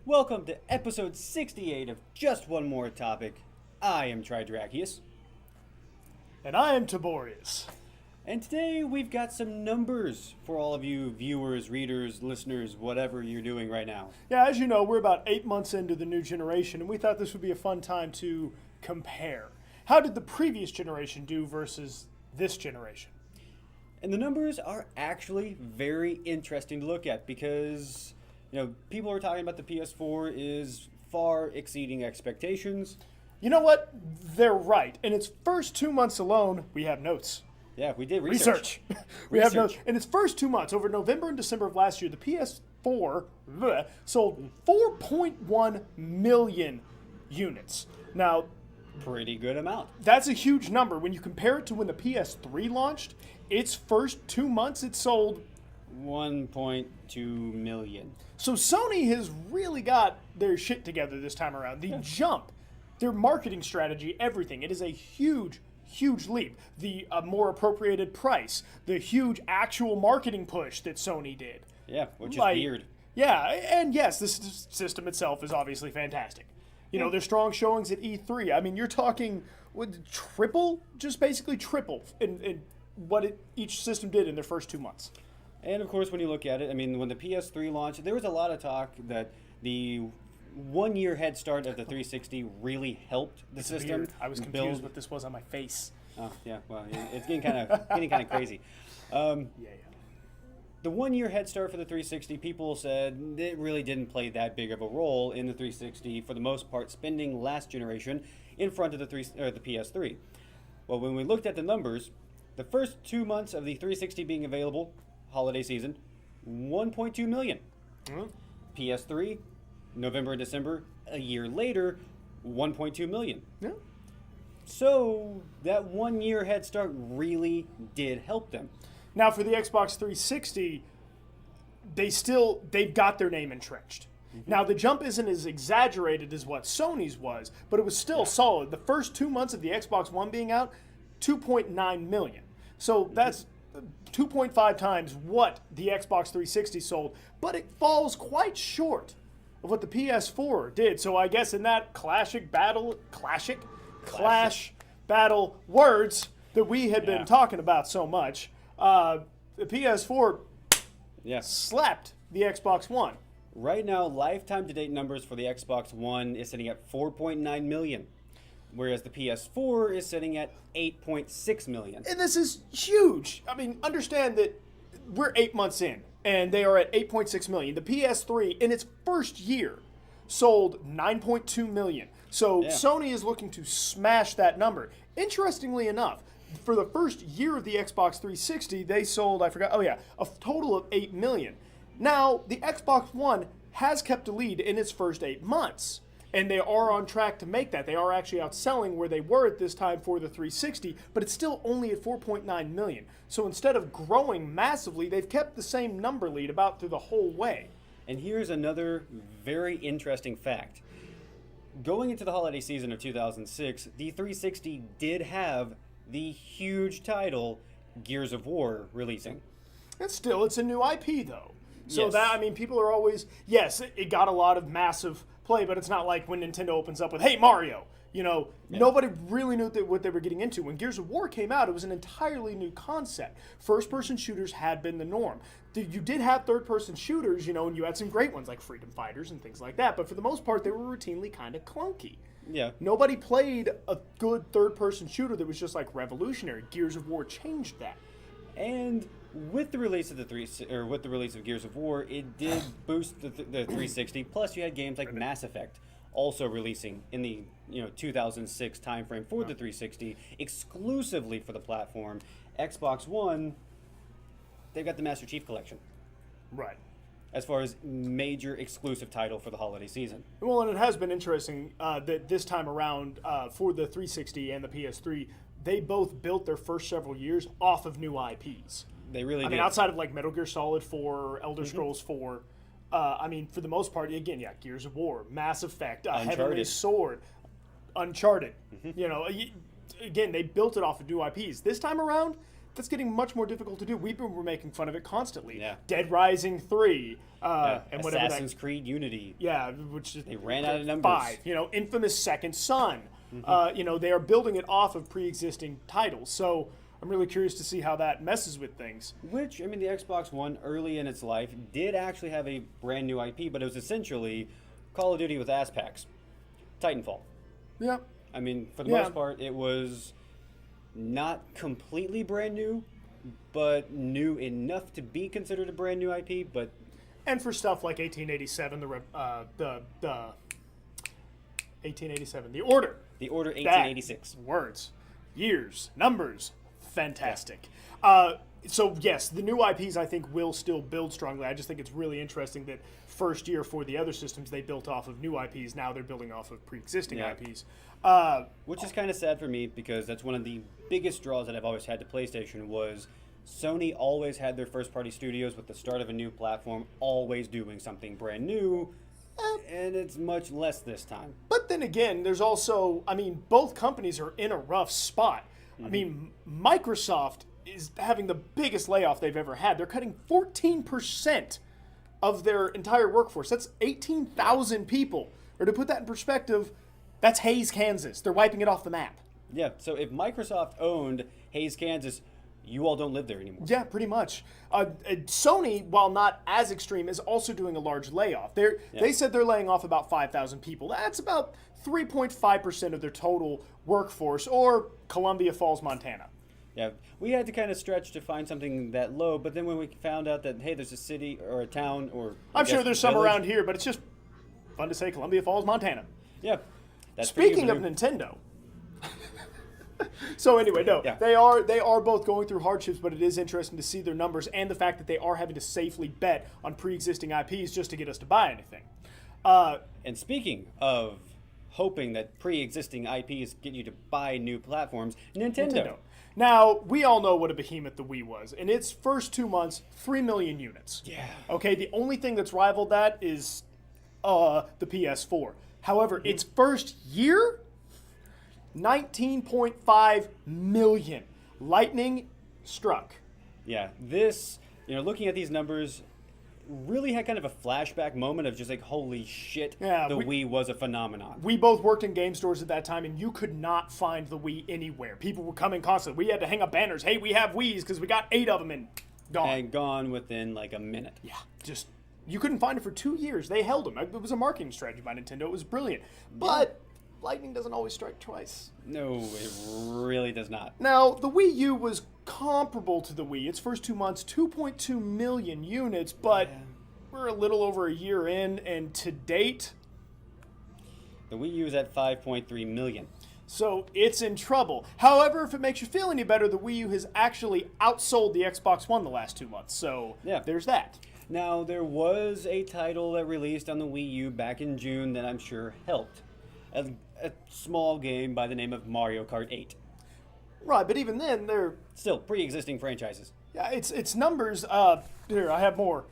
Welcome to episode 68 of Just One More Topic. I am Tridrakious. And I am Taborius. And today we've got some numbers for all of you viewers, readers, listeners, whatever you're doing right now. Yeah, as you know, we're about 8 months into the new generation, and we thought this would be a fun time to compare. How did the previous generation do versus this generation? And the numbers are actually very interesting to look at because, people are talking about the PS4 is far exceeding expectations. You know what? They're right. In its first 2 months alone, we have notes. Yeah, we did research. We have notes. In its first 2 months, over November and December of last year, the PS4 sold 4.1 million units. Now, pretty good amount. That's a huge number. When you compare it to when the PS3 launched, its first 2 months it sold 1.2 million. So Sony has really got their shit together this time around. The jump, their marketing strategy, everything. It is a huge, huge leap. The more appropriated price, the huge actual marketing push that Sony did. Yeah, which is weird. Yeah, and yes, this system itself is obviously fantastic. Their strong showings at E3. I mean, you're talking basically triple in what each system did in their first 2 months. And of course, when you look at it, when the PS3 launched, there was a lot of talk that the 1 year head start of the 360 really helped the system. Weird. I was confused what this was on my face. Oh yeah, well, it's getting kind of crazy. The 1 year head start for the 360, people said it really didn't play that big of a role in the 360 for the most part, spending last generation in front of the PS3. Well, when we looked at the numbers, the first 2 months of the 360 being available, holiday season, 1.2 million. Mm-hmm. PS3, November and December, a year later, 1.2 million. Yeah. So that 1 year head start really did help them. Now for the Xbox 360, they've got their name entrenched. Mm-hmm. Now the jump isn't as exaggerated as what Sony's was, but it was still solid. The first 2 months of the Xbox One being out, 2.9 million. So that's 2.5 times what the Xbox 360 sold, but it falls quite short of what the PS4 did. So I guess in that clash battle words that we had been talking about so much, the PS4 slapped the Xbox One. Right now, lifetime to date numbers for the Xbox One is sitting at 4.9 million. Whereas the PS4 is sitting at 8.6 million. And this is huge. Understand that we're 8 months in, and they are at 8.6 million. The PS3, in its first year, sold 9.2 million. So Sony is looking to smash that number. Interestingly enough, for the first year of the Xbox 360, they sold, a total of 8 million. Now, the Xbox One has kept a lead in its first 8 months. And they are on track to make that. They are actually outselling where they were at this time for the 360, but it's still only at 4.9 million. So instead of growing massively, they've kept the same number lead about through the whole way. And here's another very interesting fact. Going into the holiday season of 2006, the 360 did have the huge title Gears of War releasing. And still, it's a new IP, though. So people are always, it got a lot of massive play, but it's not like when Nintendo opens up with, hey, Mario. Nobody really knew what they were getting into. When Gears of War came out, it was an entirely new concept. First-person shooters had been the norm. You did have third-person shooters, and you had some great ones like Freedom Fighters and things like that, but for the most part, they were routinely kind of clunky. Yeah. Nobody played a good third-person shooter that was just revolutionary. Gears of War changed that. And with the release of Gears of War, it did boost the 360. Plus, you had games like Mass Effect also releasing in the 2006 timeframe for the 360, exclusively for the platform. Xbox One, they've got the Master Chief Collection. Right. As far as major exclusive title for the holiday season. Well, and it has been interesting that this time around for the 360 and the PS3, they both built their first several years off of new IPs. They really did. Outside of Metal Gear Solid 4, Elder Scrolls 4, for the most part, again, Gears of War, Mass Effect, Heavenly Sword, Uncharted. Again, they built it off of new IPs. This time around, that's getting much more difficult to do. We're making fun of it constantly. Yeah. Dead Rising 3, and whatever Assassin's Creed Unity. Yeah, which is They ran out of numbers. 5. Infamous Second Son. Mm-hmm. They are building it off of pre-existing titles. So I'm really curious to see how that messes with things. Which, I mean, the Xbox One, early in its life, did actually have a brand new IP, but it was essentially Call of Duty with ass packs. Titanfall. Yeah. I mean, for the most part, it was not completely brand new, but new enough to be considered a brand new IP. But and for stuff like 1887, the 1887, the Order. The Order 1886. Words, years, numbers, fantastic. So yes, the new IPs I think will still build strongly. I just think it's really interesting that first year for the other systems they built off of new IPs. Now they're building off of pre-existing IPs. Which is kind of sad for me because that's one of the biggest draws that I've always had to PlayStation was Sony always had their first-party studios with the start of a new platform always doing something brand new, and it's much less this time. But then again, there's also, both companies are in a rough spot. Microsoft is having the biggest layoff they've ever had. They're cutting 14% of their entire workforce. That's 18,000 people. Or to put that in perspective, that's Hays, Kansas. They're wiping it off the map. Yeah, so if Microsoft owned Hays, Kansas, you all don't live there anymore. Yeah, pretty much. Sony, while not as extreme, is also doing a large layoff. They said they're laying off about 5,000 people. That's about 3.5% of their total workforce, or Columbia Falls, Montana. Yeah, we had to kind of stretch to find something that low, but then when we found out that, hey, there's a city or a town or... I'm sure there's some around here, but it's just fun to say Columbia Falls, Montana. Yeah. Speaking of Nintendo... So anyway, they are both going through hardships, but it is interesting to see their numbers and the fact that they are having to safely bet on pre-existing IPs just to get us to buy anything. And speaking of hoping that pre-existing IPs get you to buy new platforms, Nintendo. Now, we all know what a behemoth the Wii was. In its first 2 months, 3 million units. Yeah. Okay, the only thing that's rivaled that is the PS4. However, its first year... 19.5 million. Lightning struck. Yeah, this, looking at these numbers, really had kind of a flashback moment of just like, holy shit, the Wii was a phenomenon. We both worked in game stores at that time, and you could not find the Wii anywhere. People were coming constantly. We had to hang up banners. Hey, we have Wiis because we got 8 of them and gone. And gone within like a minute. Yeah, just, you couldn't find it for 2 years. They held them. It was a marketing strategy by Nintendo. It was brilliant. But... lightning doesn't always strike twice. No, it really does not. Now, the Wii U was comparable to the Wii. Its first 2 months, 2.2 million units, but we're a little over a year in, and to date... the Wii U is at 5.3 million. So it's in trouble. However, if it makes you feel any better, the Wii U has actually outsold the Xbox One the last 2 months. So there's that. Now, there was a title that released on the Wii U back in June that I'm sure helped. A small game by the name of Mario Kart 8. Right, but even then, they're... still pre-existing franchises. Yeah, it's numbers. Here, I have more.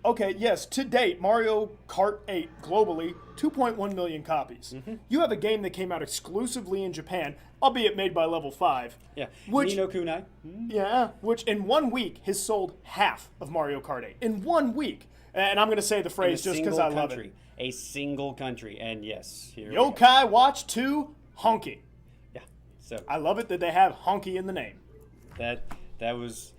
Okay, yes, to date, Mario Kart 8 globally, 2.1 million copies. You have a game that came out exclusively in Japan, albeit made by Level 5. Yeah, which, Ni no Kunai. Yeah, which in 1 week has sold half of Mario Kart 8. In 1 week. And I'm going to say the phrase just because I love it. A single country, and yes, here Yokai Watch 2 Honke. Yeah, so I love it that they have Honke in the name. That was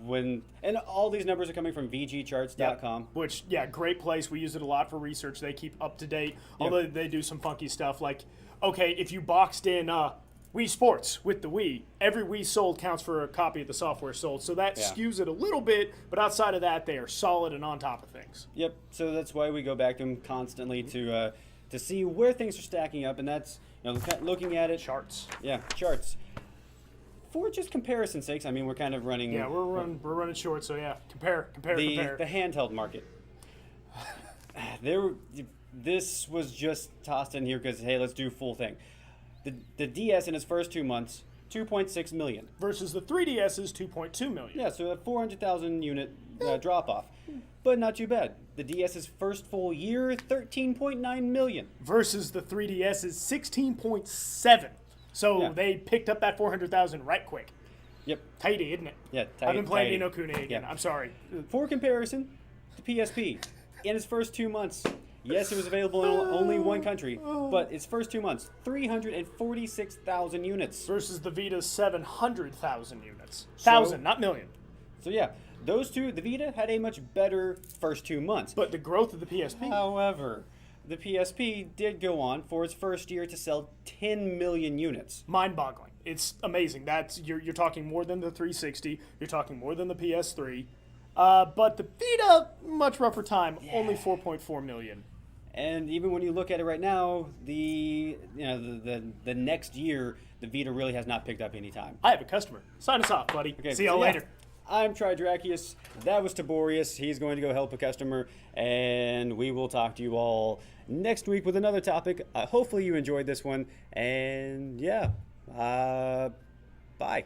when, and all these numbers are coming from VGCharts.com. Which, great place. We use it a lot for research. They keep up to date. Although they do some funky stuff like, okay, if you boxed in Wii Sports with the Wii, every Wii sold counts for a copy of the software sold. So that skews it a little bit, but outside of that, they are solid and on top of things. Yep. So that's why we go back to them constantly to see where things are stacking up, and that's looking at it. Charts. Yeah, charts. For just comparison's sakes, I mean, we're kind of running. Yeah, we're running short. So compare. The handheld market. This was just tossed in here because hey, let's do full thing. The DS in its first 2 months, 2.6 million. Versus the 3DS's 2.2 million. Yeah, so a 400,000 unit drop off. But not too bad. The DS's first full year, 13.9 million. Versus the 3DS's 16.7. So they picked up that 400,000 right quick. Yep. Tahiti, isn't it? Yeah, I've been playing Tahiti. Ni no Kuni again. Yeah. I'm sorry. For comparison, the PSP, in its first 2 months, yes, it was available in only one country, but its first 2 months, 346,000 units. Versus the Vita's 700,000 units. So- 1,000, not million. So yeah, those two, the Vita had a much better first 2 months. But the growth of the PSP. However, the PSP did go on for its first year to sell 10 million units. Mind-boggling. It's amazing. That's you're talking more than the 360. You're talking more than the PS3. But the Vita, much rougher time. Only 4.4 million. And even when you look at it right now, the next year, the Vita really has not picked up any time. I have a customer. Sign us off, buddy. Okay, See y'all so yeah, later. I'm Tridrakious. That was Taborius. He's going to go help a customer, and we will talk to you all next week with another topic. Hopefully you enjoyed this one, and yeah, bye.